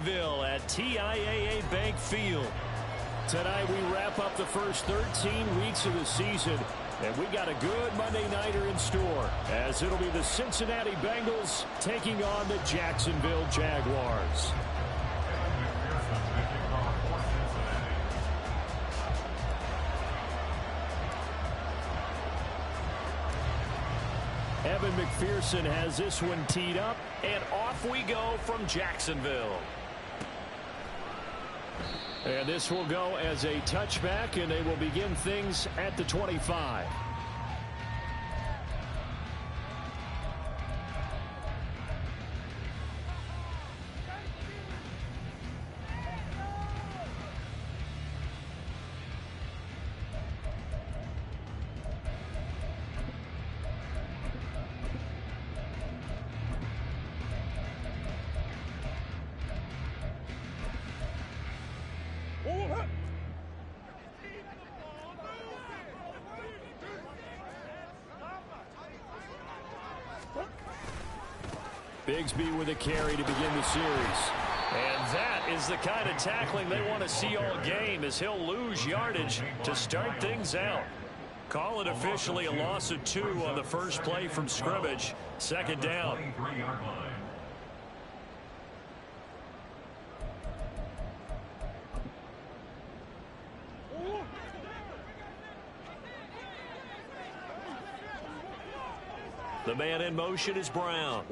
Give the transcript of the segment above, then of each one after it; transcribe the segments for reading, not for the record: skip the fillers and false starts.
At TIAA Bank Field. Tonight we wrap up the first 13 weeks of the season, and we got a good Monday nighter in store, as it'll be the Cincinnati Bengals taking on the Jacksonville Jaguars. Evan McPherson has this one teed up, and off we go from Jacksonville. And this will go as a touchback, and they will begin things at the 25. Bigsby with a carry to begin the series. And that is the kind of tackling they want to see all game, as he'll lose yardage to start things out. Call it officially a loss of 2 on the first play from scrimmage. Second down. The man in motion is Brown.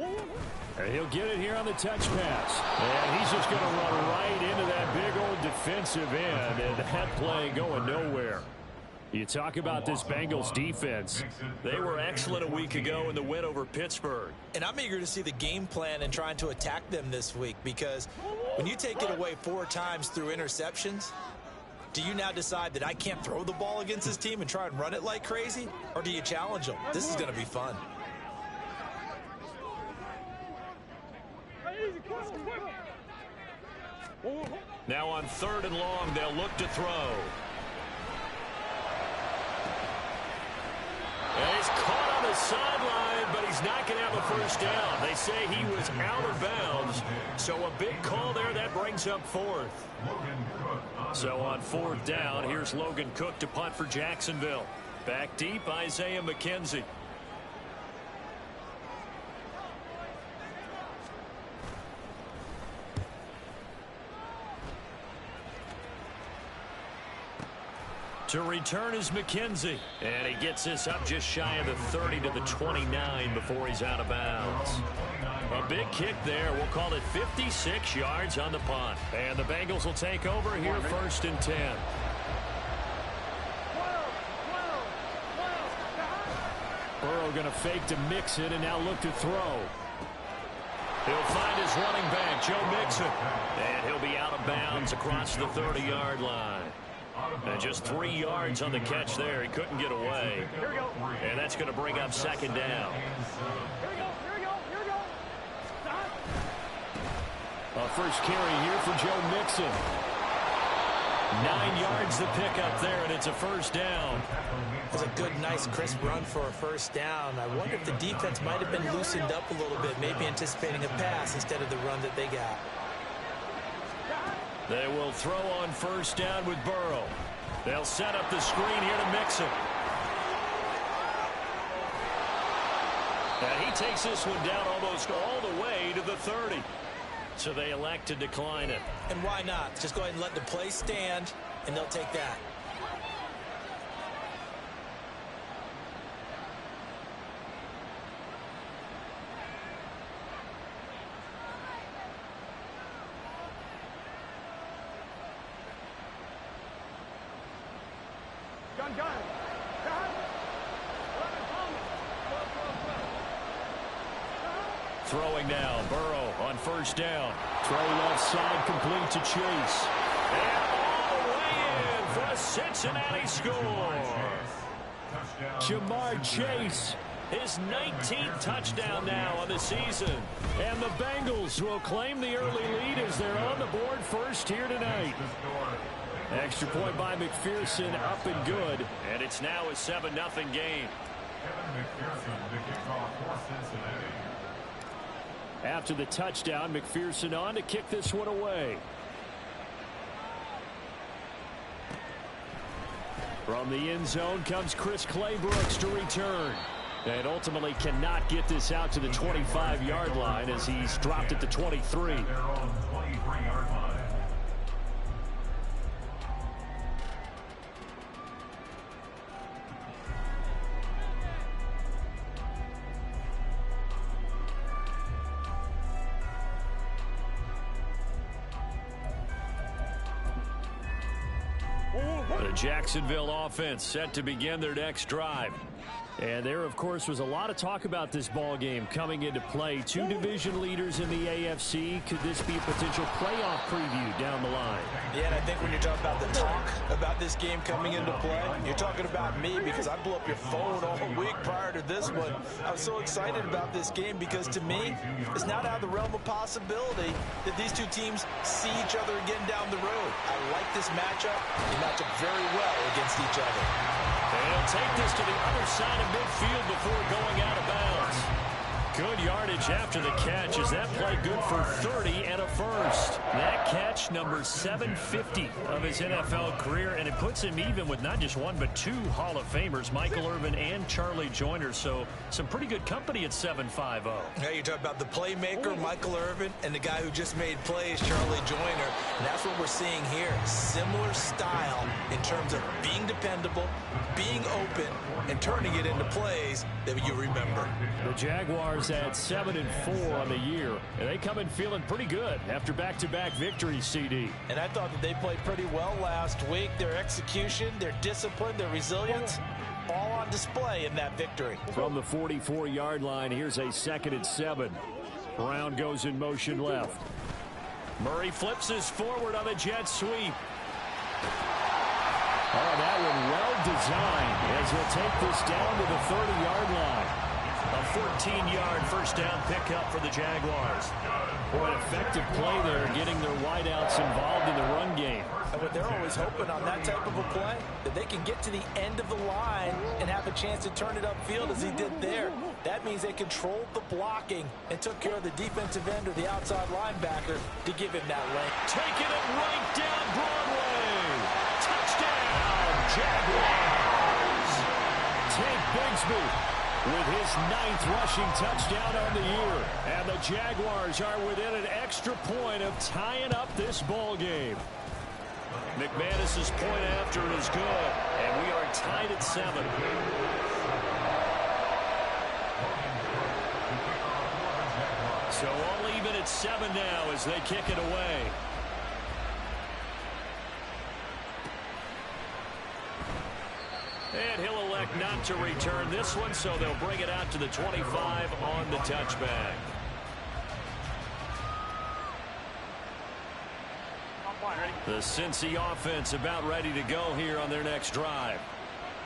And he'll get it here on the touch pass. And he's just going to run right into that big old defensive end, and that play going nowhere. You talk about this Bengals defense. They were excellent a week ago in the win over Pittsburgh. And I'm eager to see the game plan and trying to attack them this week, because when you take it away 4 times through interceptions, do you now decide that I can't throw the ball against this team and try and run it like crazy? Or do you challenge them? This is going to be fun. Now on 3rd and long, they'll look to throw. And he's caught on the sideline, but he's not going to have a first down. They say he was out of bounds, so a big call there. That brings up 4th. So on 4th down, here's Logan Cook to punt for Jacksonville. Back deep, Isaiah McKenzie. To return is McKenzie. And he gets this up just shy of the 30 to the 29 before he's out of bounds. A big kick there. We'll call it 56 yards on the punt. And the Bengals will take over here 1st and 10. Burrow going to fake to mix it and now look to throw. He'll find his running back, Joe Mixon. And he'll be out of bounds across the 30-yard line. And just 3 yards on the catch there. He couldn't get away. And that's going to bring up 2nd down. A first carry here for Joe Mixon. 9 yards the pickup there, and it's a first down. That's a good, nice, crisp run for a first down. I wonder if the defense might have been loosened up a little bit, maybe anticipating a pass instead of the run that they got. They will throw on 1st down with Burrow. They'll set up the screen here to Mixon. And he takes this one down almost all the way to the 30. So they elect to decline it. And why not? Just go ahead and let the play stand, and they'll take that. Throwing now, Burrow on 1st down. Throw left side, complete to Chase. And all the way in for a Cincinnati score. Jamar Chase, his 19th touchdown now on the season. And the Bengals will claim the early lead as they're on the board first here tonight. Extra point by McPherson, up and good. And it's now a 7-0 game. Kevin McPherson, the kickoff for Cincinnati. After the touchdown, McPherson on to kick this one away. From the end zone comes Chris Claybrooks to return. And ultimately cannot get this out to the 25-yard line as he's dropped at the 23. The Jacksonville offense set to begin their next drive. And there, of course, was a lot of talk about this ball game coming into play. Two division leaders in the AFC. Could this be a potential playoff preview down the line? Yeah, and I think when you're talking about the talk about this game coming into play, you're talking about me because I blew up your phone all week prior to this one. I was so excited about this game because, to me, it's not out of the realm of possibility that these two teams see each other again down the road. I like this matchup. They match up very well against each other. And he'll take this to the other side of midfield before going out of bounds. Good yardage after the catch as that play good for 30 and a first. That catch, number 750 of his NFL career, and it puts him even with not just one but two Hall of Famers, Michael Irvin and Charlie Joyner. So some pretty good company at 7.50. Yeah, you're talking about the playmaker, Michael Irvin, and the guy who just made plays, Charlie Joyner. And that's what we're seeing here. Similar style in terms of being dependable, being open, and turning it into plays that you remember. The Jaguars at 7-4 on the year, and they come in feeling pretty good after back-to-back victories, CD. And I thought that they played pretty well last week. Their execution, their discipline, their resilience, all on display in that victory. From the 44-yard line, here's a 2nd and 7. Brown goes in motion left. Murray flips his forward on the jet sweep. Oh, that one well designed as he'll take this down to the 30-yard line. A 14-yard first down pickup for the Jaguars. Boy, an effective play there, getting their wideouts involved in the run game. But they're always hoping on that type of a play that they can get to the end of the line and have a chance to turn it upfield as he did there. That means they controlled the blocking and took care of the defensive end or the outside linebacker to give him that lane. Taking it right down Broadway. Touchdown, Jaguars. Tank Bigsby with his 9th rushing touchdown on the year. And the Jaguars are within an extra point of tying up this ball game. McManus's point after is good, and we are tied at 7. So all even at 7 now as they kick it away. And he'll elect not to return this one, so they'll bring it out to the 25 on the touchback. The Cincy offense about ready to go here on their next drive.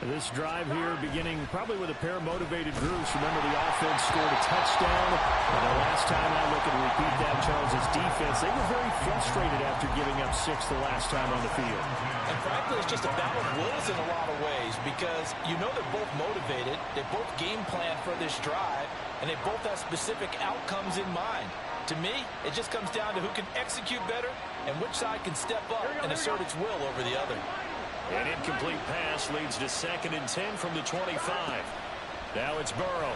This drive here beginning probably with a pair of motivated groups. Remember, the offense scored a touchdown. And the last time I look and repeat that, Charles' defense, they were very frustrated after giving up 6 the last time on the field. And frankly, it's just a battle of wills in a lot of ways because you know they're both motivated. They both game plan for this drive, and they both have specific outcomes in mind. To me, it just comes down to who can execute better and which side can step up and assert its will over the other. An incomplete pass leads to 2nd and 10 from the 25. Now it's Burrow.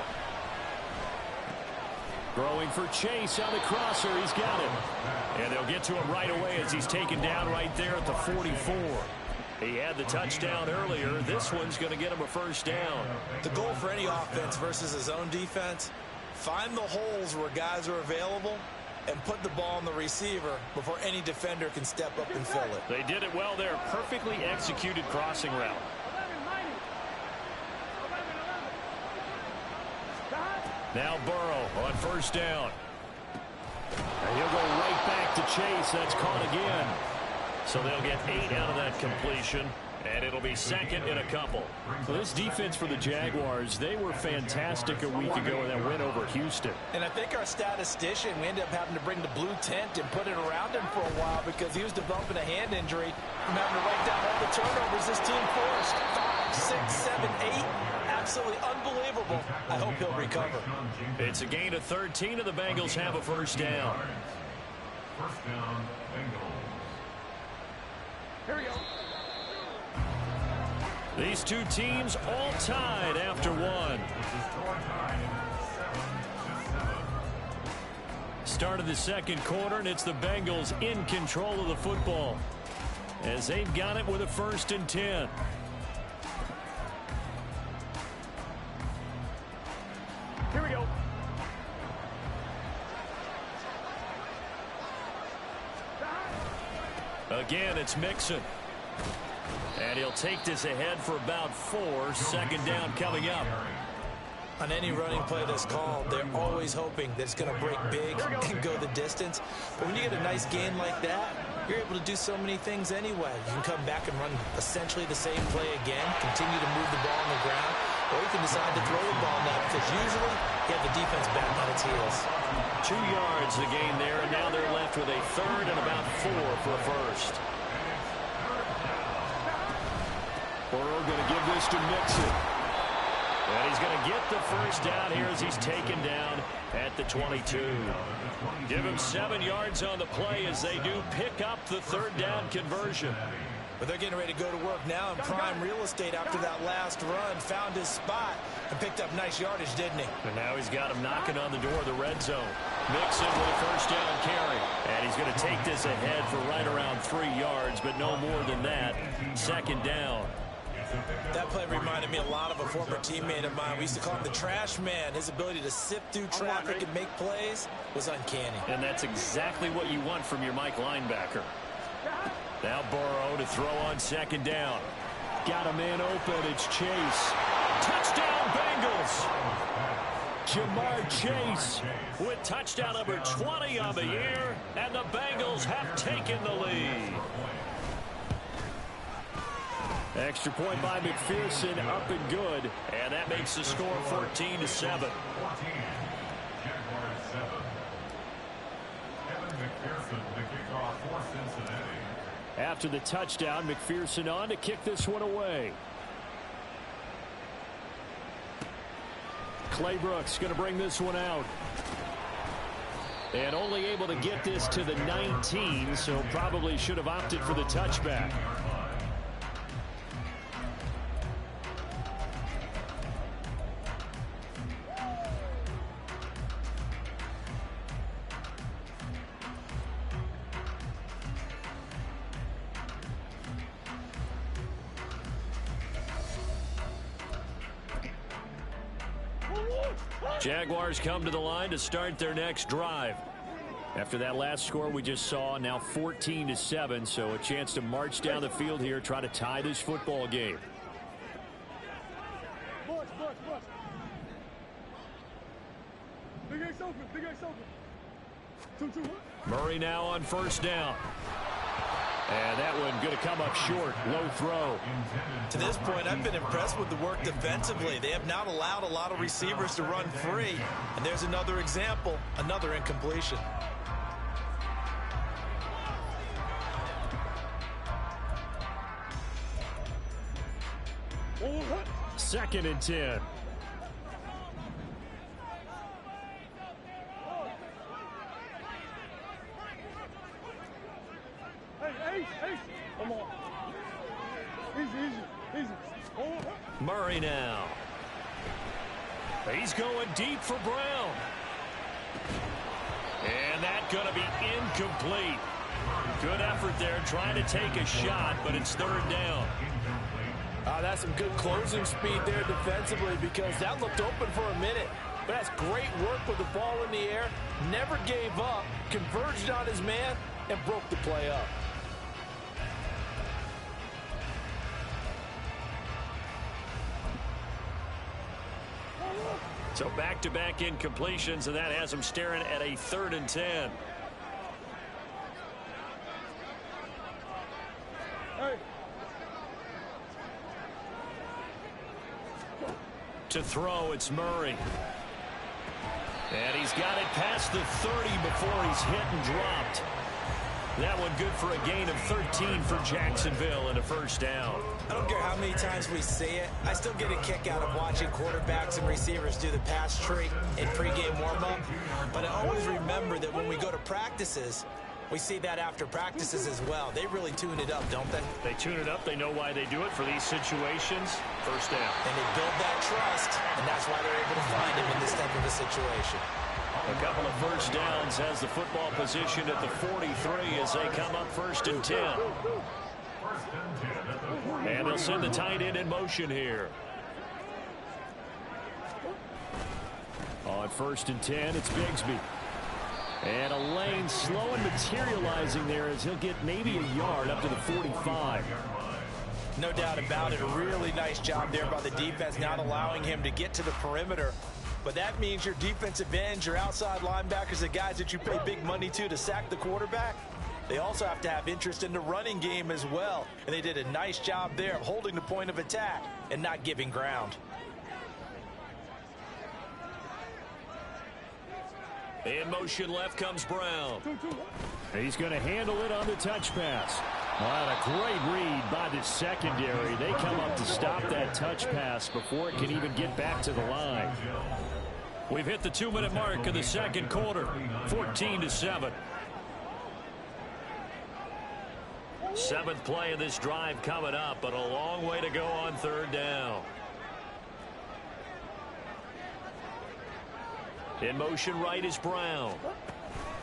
Throwing for Chase on the crosser. He's got him. And they'll get to him right away as he's taken down right there at the 44. He had the touchdown earlier. This one's going to get him a first down. The goal for any offense versus his own defense, find the holes where guys are available and put the ball on the receiver before any defender can step up and fill it. They did it well there. Perfectly executed crossing route. Now Burrow on first down. And he'll go right back to Chase. That's caught again. So they'll get 8 out of that completion. And it'll be 2nd and a couple. So this defense for the Jaguars, they were fantastic a week ago in that win over Houston. And I think our statistician, we ended up having to bring the blue tent and put it around him for a while because he was developing a hand injury from having to write down all the turnovers this team forced. 5, 6, 7, 8. absolutely unbelievable. I hope he'll recover. It's a gain of 13, and the Bengals have a first down. First down, Bengals. Here we go. These two teams all tied after one. Start of the second quarter, and it's the Bengals in control of the football as they've got it with a 1st and 10. Here we go. Again, it's Mixon. And he'll take this ahead for about 4. 2nd down coming up. On any running play that's called, they're always hoping that it's going to break big and go the distance. But when you get a nice gain like that, you're able to do so many things anyway. You can come back and run essentially the same play again, continue to move the ball on the ground, or you can decide to throw the ball now because usually you have the defense back on its heels. 2 yards the gain there, and now they're left with a 3rd and about 4 for a first. Burrow going to give this to Mixon. And he's going to get the first down here as he's taken down at the 22. Give him 7 yards on the play as they do pick up the 3rd down conversion. But they're getting ready to go to work now in prime real estate after that last run. Found his spot and picked up nice yardage, didn't he? And now he's got him knocking on the door of the red zone. Mixon with a first down carry. And he's going to take this ahead for right around 3 yards, but no more than that. 2nd down. That play reminded me a lot of a former teammate of mine. We used to call him the trash man. His ability to sift through traffic and make plays was uncanny. And that's exactly what you want from your Mike linebacker. Now Burrow to throw on 2nd down. Got a man open. It's Chase. Touchdown, Bengals. Jamar Chase with touchdown number 20 on the year. And the Bengals have taken the lead. Extra point by McPherson, up and good. And that makes the score 14-7. After the touchdown, McPherson on to kick this one away. Claybrooks going to bring this one out. And only able to get this to the 19, so probably should have opted for the touchback. Jaguars come to the line to start their next drive. After that last score we just saw, now 14-7, so a chance to march down the field here, try to tie this football game. Murray now on 1st down. And that one going to come up short. Low throw. To this point, I've been impressed with the work defensively. They have not allowed a lot of receivers to run free. And there's another example, another incompletion. Second and 10. Come on. Easy. Murray now. He's going deep for Brown. And that's going to be incomplete. Good effort there trying to take a shot, but it's 3rd down. That's some good closing speed there defensively because that looked open for a minute. But that's great work with the ball in the air. Never gave up, converged on his man, and broke the play up. So back-to-back incompletions, and that has him staring at a 3rd and 10. To throw, it's Murray. And he's got it past the 30 before he's hit and dropped. That one good for a gain of 13 for Jacksonville and a first down. I don't care how many times we see it. I still get a kick out of watching quarterbacks and receivers do the pass tree in pregame warm-up. But I always remember that when we go to practices, we see that after practices as well. They really tune it up, don't they? They tune it up. They know why they do it for these situations. First down. And they build that trust, and that's why they're able to find him in this type of a situation. A couple of first downs has the football position at the 43 as they come up 1st and 10. And they'll send the tight end in motion here. On 1st and 10, it's Bigsby. And a lane slow and materializing there as he'll get maybe a yard up to the 45. No doubt about it. A really nice job there by the defense, not allowing him to get to the perimeter. But that means your defensive ends, your outside linebackers, the guys that you pay big money to sack the quarterback, they also have to have interest in the running game as well. And they did a nice job there of holding the point of attack and not giving ground. In motion left comes Brown. He's going to handle it on the touch pass. Wow, a great read by the secondary. They come up to stop that touch pass before it can even get back to the line. We've hit the 2-minute mark in the second quarter. 14-7. 7th play of this drive coming up, but a long way to go on 3rd down. In motion right is Brown.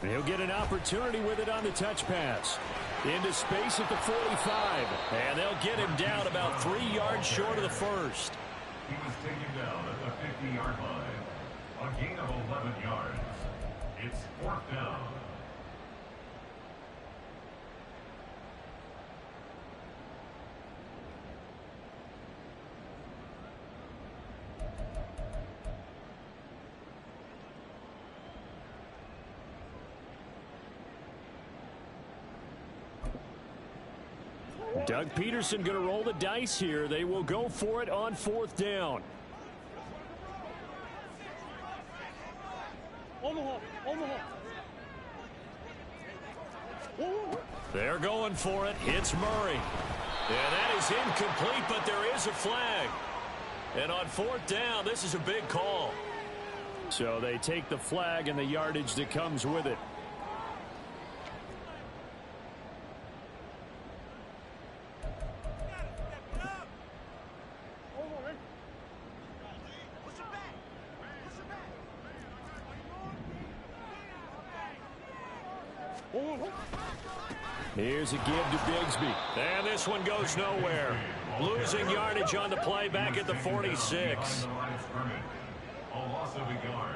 And he'll get an opportunity with it on the touch pass. Into space at the 45. And they'll get him down about 3 yards short of the first. He was taken down at the 50-yard line. A gain of 11 yards. It's 4th down. Doug Peterson going to roll the dice here. They will go for it on 4th down. They're going for it. It's Murray. And that is incomplete, but there is a flag. And on 4th down, this is a big call. So they take the flag and the yardage that comes with it. Here's a give to Bigsby. And this one goes nowhere. Losing yardage on the play back at the 46. A loss of a yard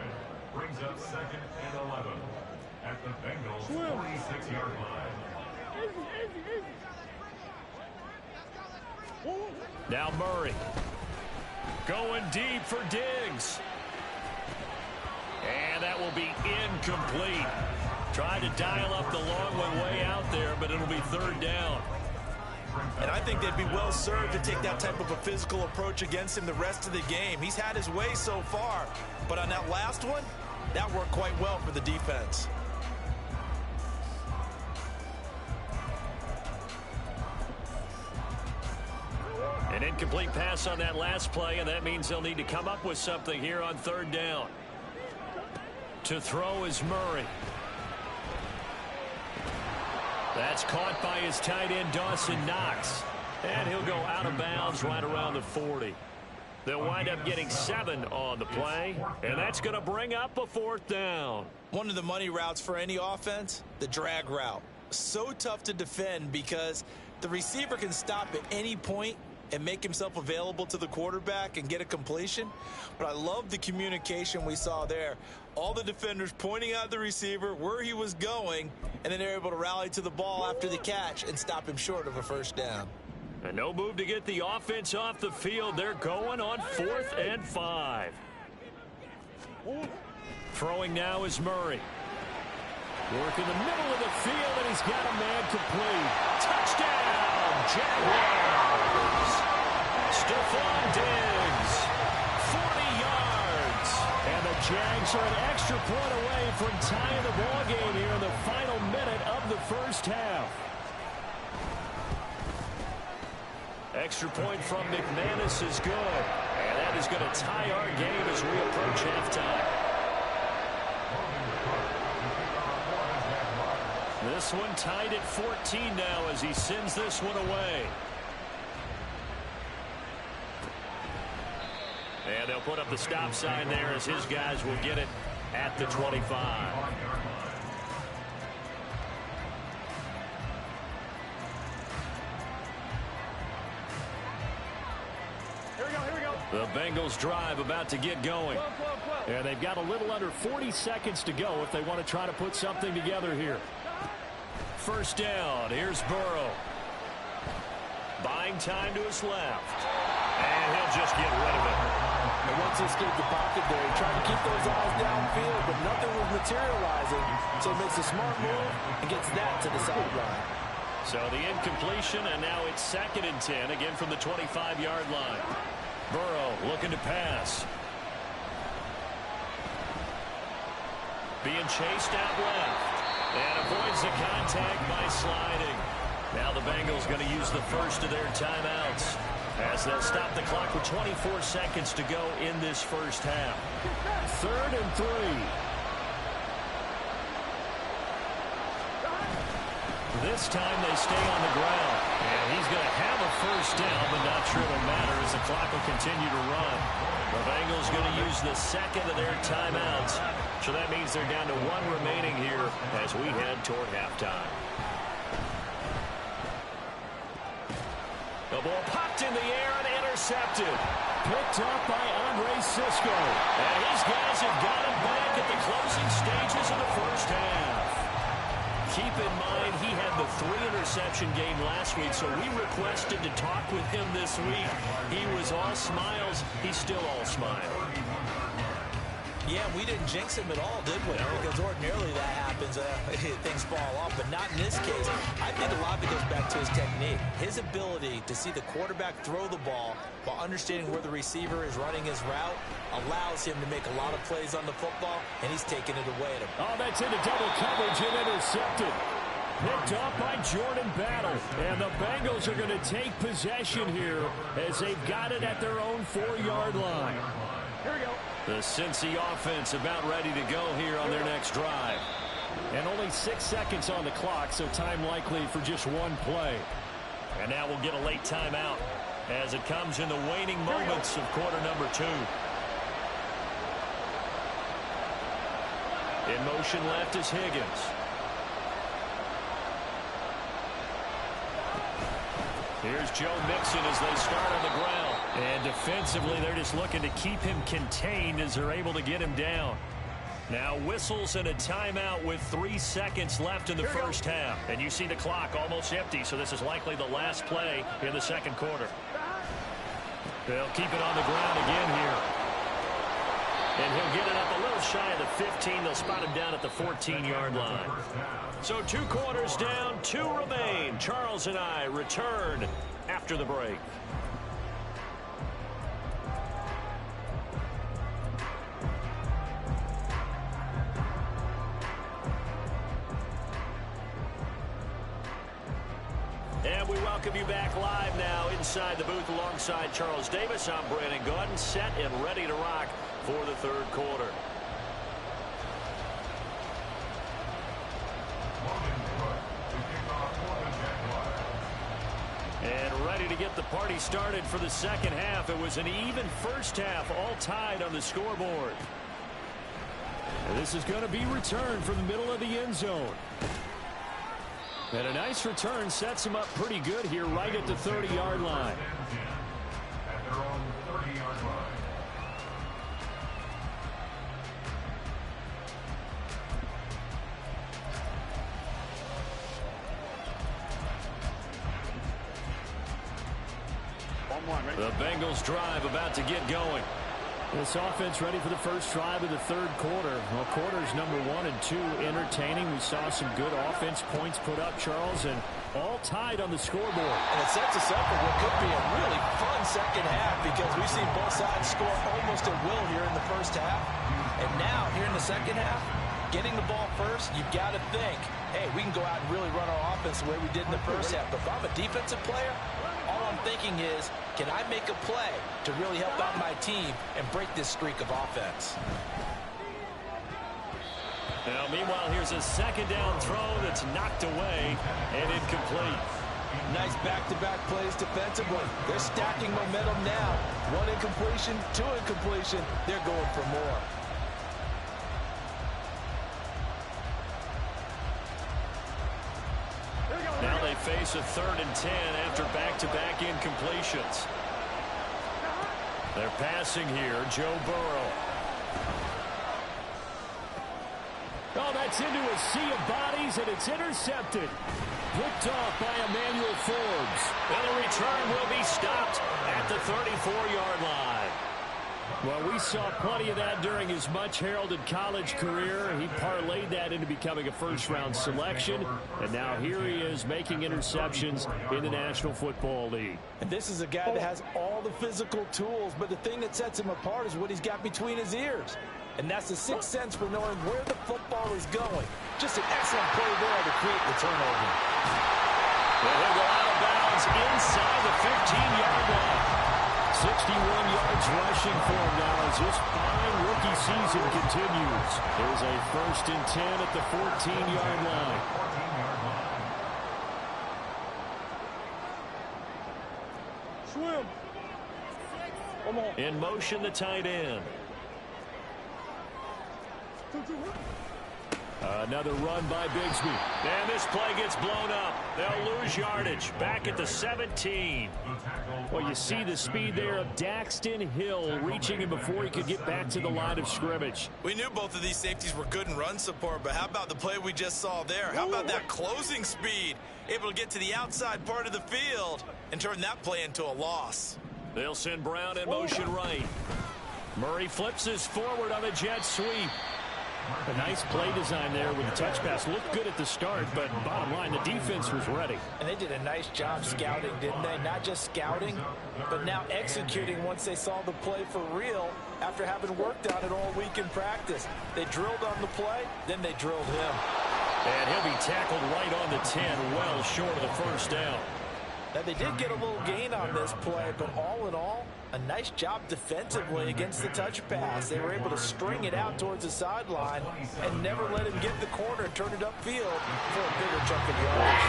brings up 2nd and 11 at the Bengals' 46-yard line. Now Murray. Going deep for Diggs. And that will be incomplete. Tried to dial up the long one way out there, but it'll be 3rd down. And I think they'd be well served to take that type of a physical approach against him the rest of the game. He's had his way so far, but on that last one, that worked quite well for the defense. An incomplete pass on that last play, and that means they'll need to come up with something here on 3rd down. To throw is Murray. That's caught by his tight end, Dawson Knox. And he'll go out of bounds right around the 40. They'll wind up getting 7 on the play, and that's going to bring up a 4th down. One of the money routes for any offense, the drag route. So tough to defend because the receiver can stop at any point and make himself available to the quarterback and get a completion. But I love the communication we saw there. All the defenders pointing out the receiver, where he was going, and then they're able to rally to the ball after the catch and stop him short of a 1st down. And no move to get the offense off the field. They're going on 4th and 5. Throwing now is Murray. Work in the middle of the field, and he's got a man complete. Touchdown, Jaguars. Stephon Diggs, 40 yards. And the Jags are an extra point away from tying the ball game here in the final minute of the first half. Extra point from McManus is good. And that is going to tie our game as we approach halftime. This one tied at 14 now as he sends this one away. And they'll put up the stop sign there as his guys will get it at the 25. The Bengals drive about to get going. And they've got a little under 40 seconds to go if they want to try to put something together here. First down. Here's Burrow. Buying time to his left. And he'll just get rid of it. And once he escaped the pocket there, he tried to keep those eyes downfield, but nothing was materializing. So he makes a smart move and gets that to the sideline. So the incompletion, and now it's 2nd and 10, again from the 25-yard line. Burrow looking to pass. Being chased out left. And avoids the contact by sliding. Now the Bengals going to use the first of their timeouts as they'll stop the clock with 24 seconds to go in this first half. 3rd and 3. This time they stay on the ground. And he's going to have a first down, but not sure it'll matter as the clock will continue to run. The Bengals going to use the 2nd of their timeouts. So that means they're down to 1 remaining here as we head toward halftime. The ball popped in the air and intercepted. Picked up by Andre Cisco. And his guys have got him back at the closing stages of the first half. Keep in mind, he had the 3-interception game last week, so we requested to talk with him this week. He was all smiles. He's still all smile. Yeah, we didn't jinx him at all, did we? No. Because ordinarily that happens, things fall off, but not in this case. I think a lot of it goes back to his technique. His ability to see the quarterback throw the ball while understanding where the receiver is running his route allows him to make a lot of plays on the football, and he's taking it away at him. Oh, that's into double coverage and intercepted. Picked up by Jordan Battle. And the Bengals are going to take possession here as they've got it at their own 4-yard line. Here we go. The Cincy offense about ready to go here on their next drive. And only 6 seconds on the clock, so time likely for just one play. And now we'll get a late timeout as it comes in the waning moments of quarter number 2. In motion left is Higgins. Here's Joe Mixon as they start on the ground. And defensively, they're just looking to keep him contained as they're able to get him down. Now whistles and a timeout with 3 seconds left in the first half. And you see the clock almost empty, so this is likely the last play in the 2nd quarter. They'll keep it on the ground again here. And he'll get it up a little shy of the 15. They'll spot him down at the 14-yard line. So 2 quarters down, 2 remain. Charles and I return after the break. And we welcome you back live now inside the booth alongside Charles Davis. I'm Brandon Gaudin, set and ready to rock for the 3rd quarter. And ready to get the party started for the 2nd half. It was an even first half, all tied on the scoreboard. And this is going to be returned from the middle of the end zone. And a nice return sets him up pretty good here right at the 30-yard line. At their own 30-yard line. The Bengals drive about to get going. This offense ready for the first drive of the 3rd quarter. Well, quarters number 1 and 2 entertaining. We saw some good offense points put up, Charles, and all tied on the scoreboard. And it sets us up for what could be a really fun 2nd half because we've seen both sides score almost at will here in the first half. And now, here in the second half, getting the ball first, you've got to think, hey, we can go out and really run our offense the way we did in the first half. But if I'm a defensive player, all I'm thinking is, can I make a play to really help out my team and break this streak of offense? Now, meanwhile, here's a second down throw that's knocked away and incomplete. Nice back-to-back plays defensively. They're stacking momentum now. One incompletion, two incompletion. They're going for more. Now they face a 3rd and 10 after back-to-back incompletions. They're passing here, Joe Burrow. Oh, that's into a sea of bodies, and it's intercepted. Picked off by Emmanuel Forbes. And the return will be stopped at the 34-yard line. Well, we saw plenty of that during his much-heralded college career. He parlayed that into becoming a first-round selection, and now here he is making interceptions in the National Football League. And this is a guy that has all the physical tools, but the thing that sets him apart is what he's got between his ears. And that's the sixth sense for knowing where the football is going. Just an excellent play there to create the turnover. Well, he'll go out of bounds inside the 15-yard line. 61 yards rushing for him now as his fine rookie season continues. There's a 1st and 10 at the 14-yard line. Swim. Come on. In motion, the tight end. Another run by Bigsby. And this play gets blown up. They'll lose yardage. Back at the 17. Well, you see the speed there of Daxton Hill reaching him before he could get back to the line of scrimmage. We knew both of these safeties were good in run support, but how about the play we just saw there? How about that closing speed? Able to get to the outside part of the field and turn that play into a loss. They'll send Brown in motion right. Murray flips this forward on a jet sweep. A nice play design there with the touch pass. Looked good at the start, but bottom line, the defense was ready. And they did a nice job scouting, didn't they? Not just scouting, but now executing once they saw the play for real after having worked on it all week in practice. They drilled on the play, then they drilled him. And he'll be tackled right on the 10, well short of the first down. Now, they did get a little gain on this play, but all in all, a nice job defensively against the touch pass. They were able to string it out towards the sideline and never let him get the corner and turn it upfield for a bigger chunk of yardage.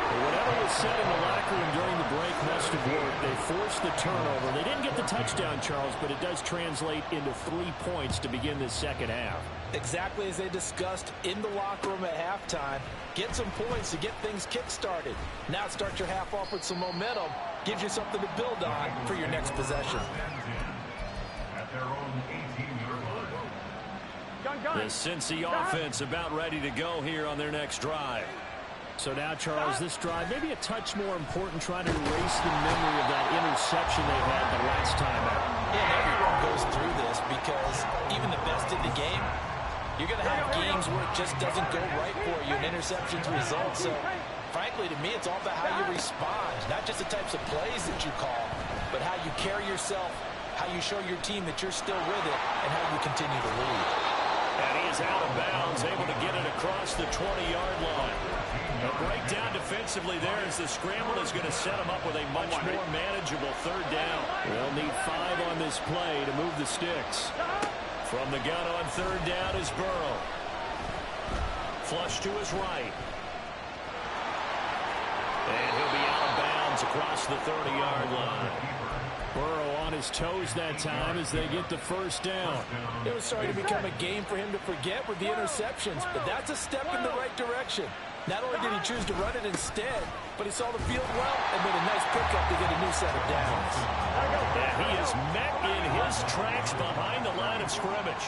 Well, whatever was said in the locker room during the break must have worked. They forced the turnover. They didn't get the touchdown, Charles, but it does translate into 3 points to begin this second half. Exactly as they discussed in the locker room at halftime. Get some points to get things kick-started. Now start your half off with some momentum. Gives you something to build on for your next possession. At their own 18-yard line. The Cincy offense about ready to go here on their next drive. So now, Charles, this drive maybe a touch more important, trying to erase the memory of that interception they had the last time out. Yeah, everyone goes through this because even the best in the game, you're going to have games where it just doesn't go right for you and interceptions result. So, frankly, to me, it's all about how you respond, not just the types of plays that you call, but how you carry yourself, how you show your team that you're still with it, and how you continue to lead. And he is out of bounds, able to get it across the 20-yard line. A breakdown defensively there as the scramble is going to set him up with a much more manageable 3rd down. They'll need 5 on this play to move the sticks. From the gun on 3rd down is Burrow. Flush to his right. And he'll be out of bounds across the 30-yard line. Burrow on his toes that time as they get the 1st down. It was starting to become a game for him to forget with the interceptions, but that's a step in the right direction. Not only did he choose to run it instead, but he saw the field well and made a nice pickup to get a new set of downs. And he is met in his tracks behind the line of scrimmage.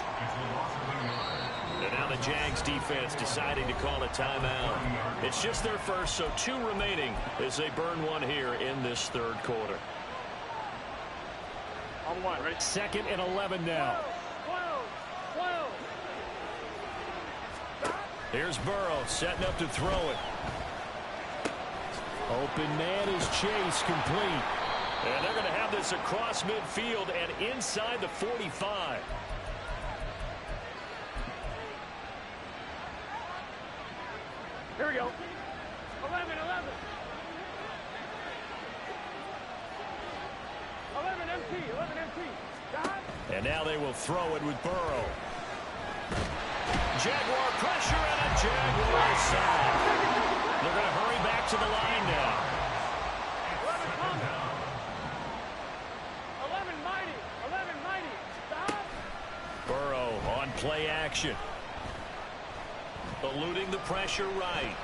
And now the Jags defense deciding to call a timeout. It's just their first, so 2 remaining as they burn one here in this 3rd quarter. 2nd and 11 now. Here's Burrow setting up to throw it. Open man is Chase, complete. And they're going to have this across midfield and inside the 45. And now they will throw it with Burrow. Jaguar pressure and a Jaguar sack. They're going to hurry back to the line now. 11 mighty. Stop. Burrow on play action. Eluding the pressure right.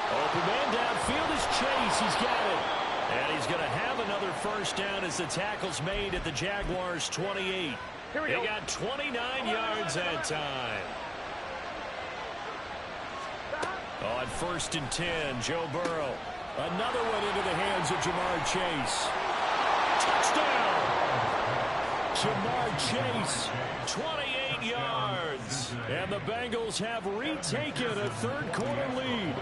Open man downfield is Chase. He's got it. And he's going to have another first down as the tackle's made at the Jaguars' 28. He got 29 yards that time. On 1st and 10, Joe Burrow. Another one into the hands of Jamar Chase. Touchdown! Jamar Chase, 28 yards. And the Bengals have retaken a third-quarter lead.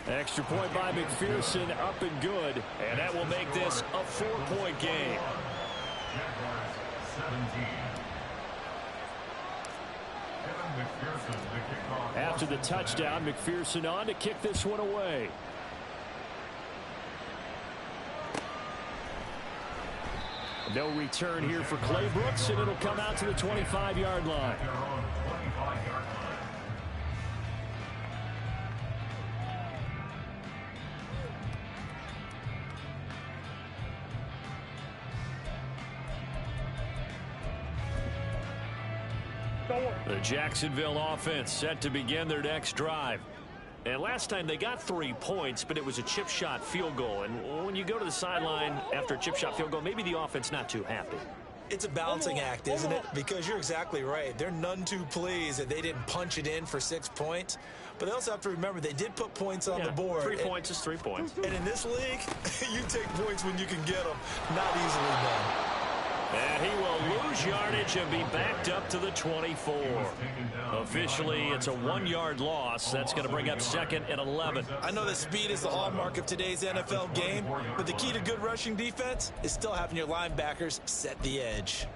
Extra point by McPherson, up and good. And that will make this a 4-point game. After the touchdown, McPherson on to kick this one away. No return here for Clay Brooks, and it'll come out to the 25-yard line. The Jacksonville offense set to begin their next drive. And last time they got 3 points, but it was a chip shot field goal. And when you go to the sideline after a chip shot field goal, maybe the offense not too happy. It's a balancing act, isn't it? Because you're exactly right. They're none too pleased that they didn't punch it in for 6 points. But they also have to remember they did put points on the board. 3 points is 3 points. And in this league, you take points when you can get them. Not easily done. And he will lose yardage and be backed up to the 24. Officially, it's a 1-yard loss. That's going to bring up 2nd and 11. I know that speed is the hallmark of today's NFL game, but the key to good rushing defense is still having your linebackers set the edge.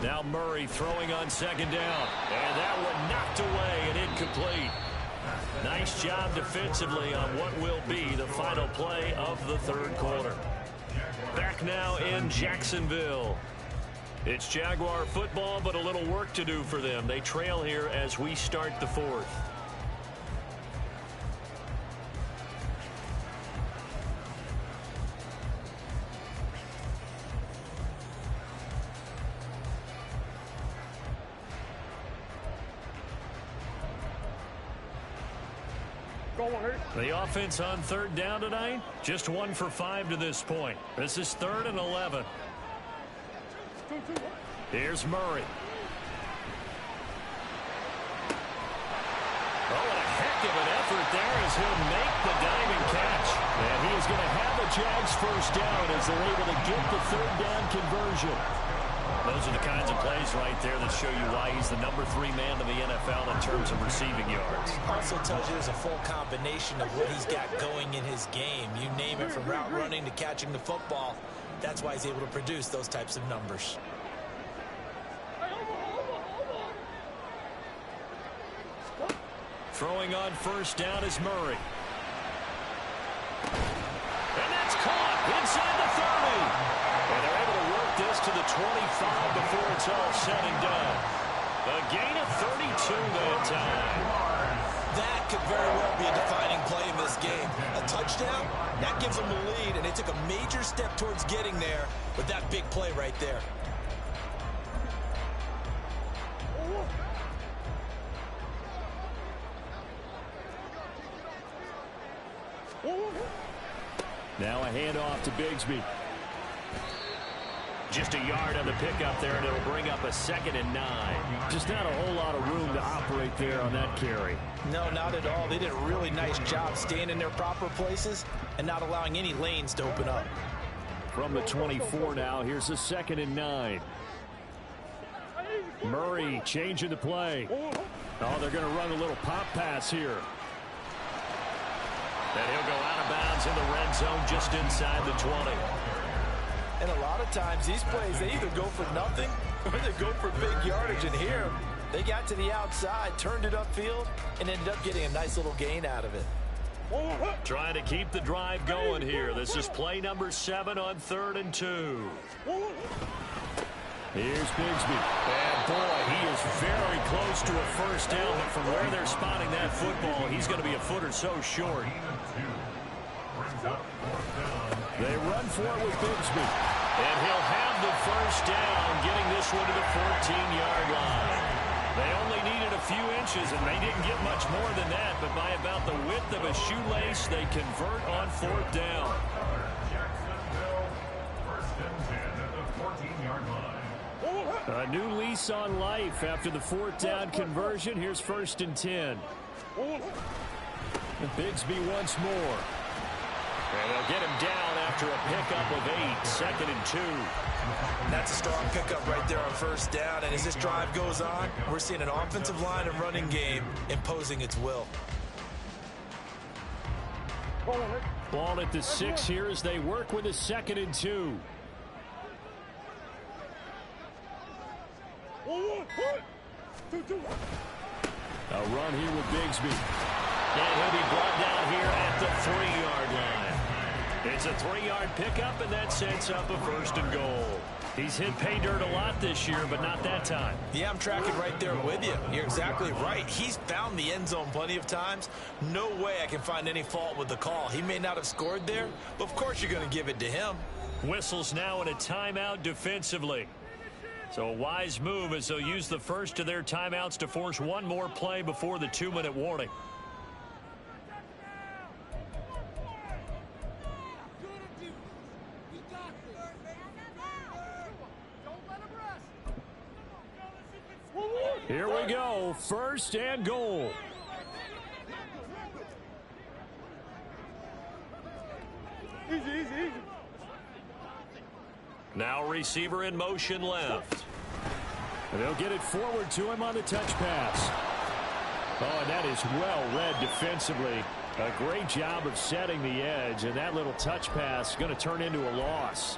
Now Murray throwing on 2nd down. And that one knocked away and incomplete. Nice job defensively on what will be the final play of the third quarter. Back now in Jacksonville. It's Jaguar football, but a little work to do for them. They trail here as we start the 4th. The offense on 3rd down tonight, just 1 for 5 to this point. This is 3rd and 11. Here's Murray. Oh, what a heck of an effort there as he'll make the diving catch. And he is going to have the Jags first down as they're able to get the 3rd down conversion. Those are the kinds of plays right there that show you why he's the number 3 man in the NFL in terms of receiving yards. Also tells you there's a full combination of what he's got going in his game. You name it, from route running to catching the football. That's why he's able to produce those types of numbers. Throwing on 1st down is Murray. And that's caught inside the 30. And they're able to work this to the 25 before it's all said and done. A gain of 32 that time. That could very well be a defining play in this game. A touchdown, that gives them the lead, and they took a major step towards getting there with that big play right there. Now a handoff to Bigsby. Just a yard on the pickup there, and it'll bring up a 2nd and 9. Just not a whole lot of room to operate there on that carry. No, not at all. They did a really nice job staying in their proper places and not allowing any lanes to open up. From the 24 now, here's a 2nd and 9. Murray changing the play. Oh, they're going to run a little pop pass here. And he'll go out of bounds in the red zone just inside the 20. And a lot of times these plays, they either go for nothing or they go for big yardage. And here, they got to the outside, turned it upfield, and ended up getting a nice little gain out of it. Trying to keep the drive going here. This is play number 7 on 3rd and 2. Here's Bigsby. And boy, he is very close to a first down, but from where they're spotting that football, he's going to be a foot or so short. They run for it with Bigsby. And he'll have the first down, getting this one to the 14-yard line. They only needed a few inches, and they didn't get much more than that, but by about the width of a shoelace, they convert on 4th down. Jacksonville, 1st and 10 at the 14-yard line. A new lease on life after the 4th down conversion. Here's 1st and 10. Bigsby once more. And they'll get him down after a pickup of 8, 2nd and 2. That's a strong pickup right there on 1st down. And as this drive goes on, we're seeing an offensive line and running game imposing its will. Ball at the 6 here as they work with a 2nd and 2. A run here with Bigsby. And he'll be brought down here at the 3-yard line. It's a 3-yard pickup, and that sets up a 1st and goal. He's hit pay dirt a lot this year, but not that time. Yeah, I'm tracking right there with you. You're exactly right. He's found the end zone plenty of times. No way I can find any fault with the call. He may not have scored there, but of course you're going to give it to him. Whistles now in a timeout defensively. So a wise move as they'll use the first of their timeouts to force one more play before the 2-minute warning. Here we go, 1st and goal. Easy. Now receiver in motion left. And they'll get it forward to him on the touch pass. Oh, and that is well read defensively. A great job of setting the edge, and that little touch pass is going to turn into a loss.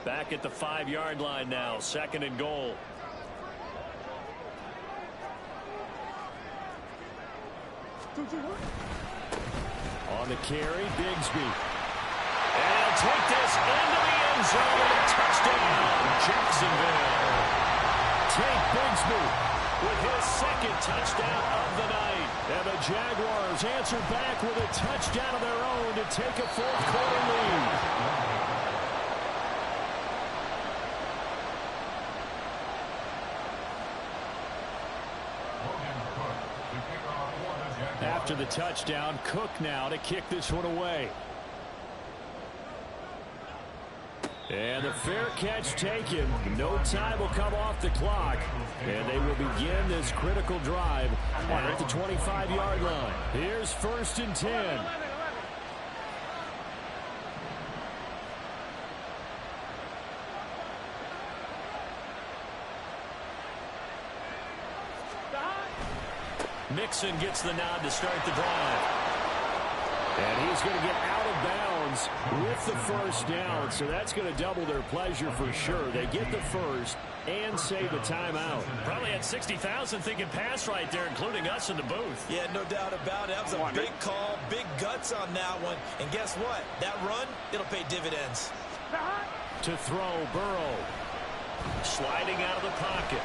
Back at the 5-yard line now, 2nd and goal. On the carry, Bigsby. And take this into the end zone. Touchdown, Jacksonville. Take Bigsby with his 2nd touchdown of the night. And the Jaguars answer back with a touchdown of their own to take a 4th-quarter lead. After the touchdown, Cook now to kick this one away. And the fair catch taken. No time will come off the clock. And they will begin this critical drive at the 25-yard line. Here's 1st and 10. Mixon gets the nod to start the drive. And he's going to get out of bounds with the 1st down, so that's going to double their pleasure for sure. They get the first and save a timeout. Probably had 60,000 thinking pass right there, including us in the booth. Yeah, no doubt about it. That was a big call, big guts on that one. And guess what? That run, it'll pay dividends. To throw, Burrow. Sliding out of the pocket.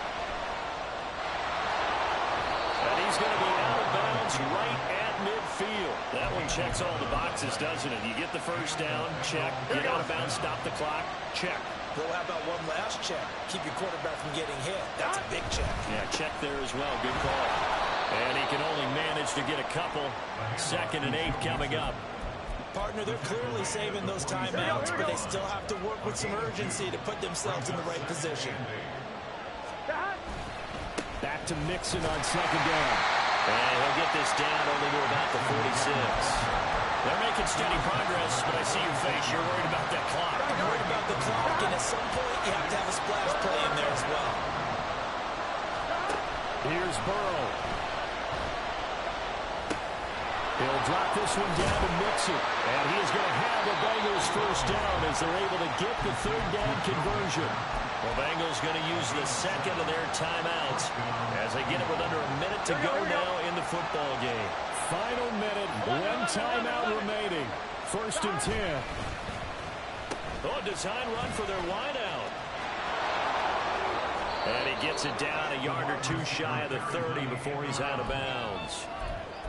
And he's going to be out of bounds right at midfield. That one checks all the boxes, doesn't it? You get the first down, check. Get out of bounds, stop the clock, check. Well, how about one last check? Keep your quarterback from getting hit. That's a big check. Yeah, check there as well. Good call. And he can only manage to get a couple. 2nd and 8 coming up. Partner, they're clearly saving those timeouts, but they still have to work with some urgency to put themselves in the right position. Back to Mixon on 2nd down. And he'll get this down only to about the 46. They're making steady progress, but I see your face. You're worried about that clock. I'm worried about the clock, and at some point, you have to have a splash play in there as well. Here's Burrow. He'll drop this one down to Mixon. And he is going to have the Bengals first down as they're able to get the third down conversion. The Bengals going to use the second of their timeouts as they get it with under a minute to go now in the football game. Final minute, one timeout remaining. First and 10. Oh, design run for their wideout. And he gets it down a yard or two shy of the 30 before he's out of bounds.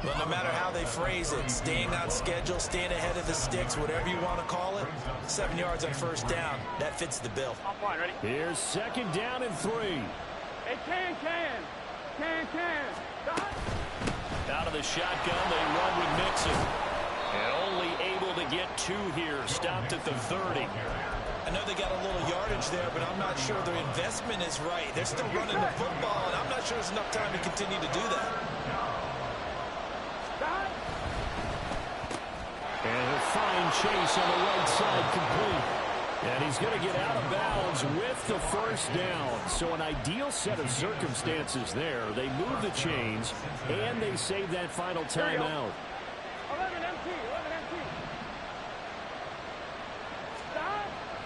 But no matter how they phrase it, staying on schedule, staying ahead of the sticks, whatever you want to call it, 7 yards on first down, that fits the bill. Ready? Here's second down and 3. Hey, can. Out of the shotgun, they run with Mixon. And only able to get 2 here, stopped at the 30. I know they got a little yardage there, but I'm not sure their investment is right. They're still running the football, and I'm not sure there's enough time to continue to do that. And he'll find Chase on the right side complete. And he's going to get out of bounds with the first down. So an ideal set of circumstances there. They move the chains, and they save that final timeout. 11 MT.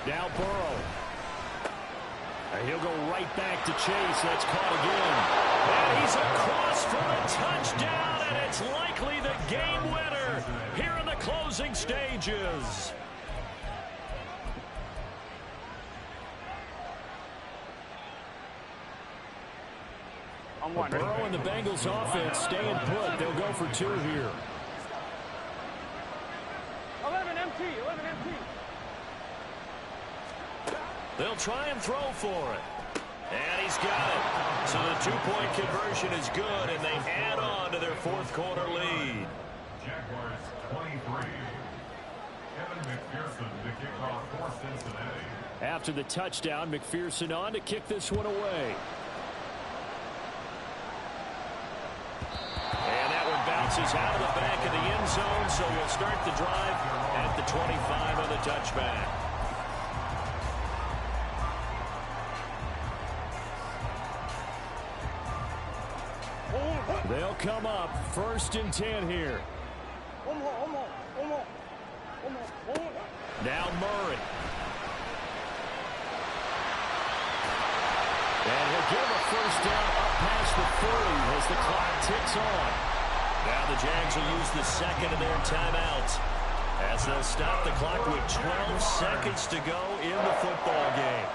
Now Burrow. And he'll go right back to Chase. That's caught again. And he's across for the touchdown, and it's likely the game winner here in the closing stages. Burrow and the Bengals offense staying put. They'll go for 2 here. 11 MT. They'll try and throw for it. And he's got it. So the 2-point conversion is good, and they add on to their fourth quarter lead. Jaguars 23. Kevin McPherson to kick off for Cincinnati. After the touchdown, McPherson on to kick this one away. And that one bounces out of the back of the end zone, so we'll start the drive at the 25 on the touchback. They'll come up first and 10 here. Now Murray. And he'll give a first down up past the 40 as the clock ticks on. Now the Jags will use the second of their timeouts as they'll stop the clock with 12 seconds to go in the football game.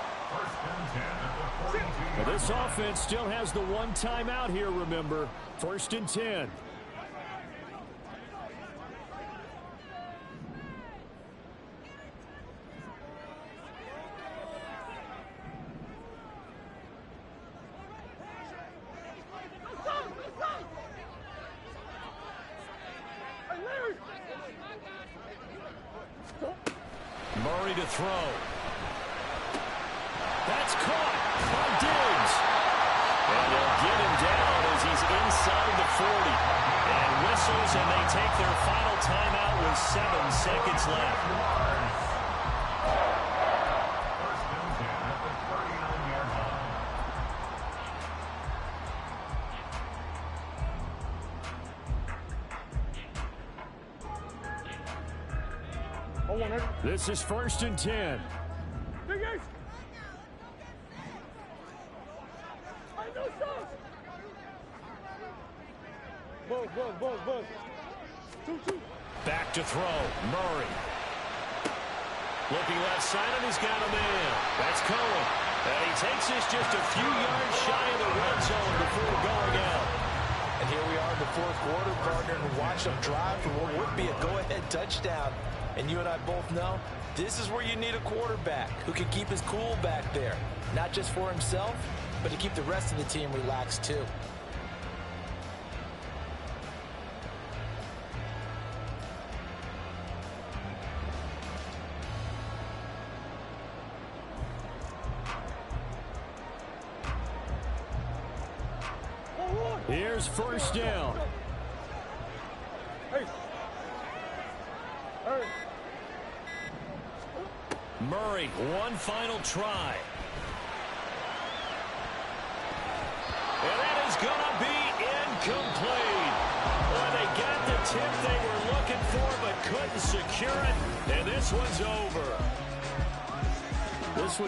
Well, this offense still has the one timeout here, remember. First and 10. Murray to throw. That's caught by Diggs. And they'll get him down as he's inside the 40. And whistles, and they take their final timeout with 7 seconds left. This is first and 10. Buzz. 2-2. Back to throw. Murray. Looking left side, and he's got a man. That's Cohen. And he takes this just a few yards shy of the red zone before going out. And here we are in the fourth quarter, partner, and watch them drive for what would be a go-ahead touchdown. And you and I both know this is where you need a quarterback who can keep his cool back there. Not just for himself, but to keep the rest of the team relaxed too. Here's first down. Murray, one final try. And that is going to be incomplete. Well, they got the tip they were looking for but couldn't secure it, and this one's over. This one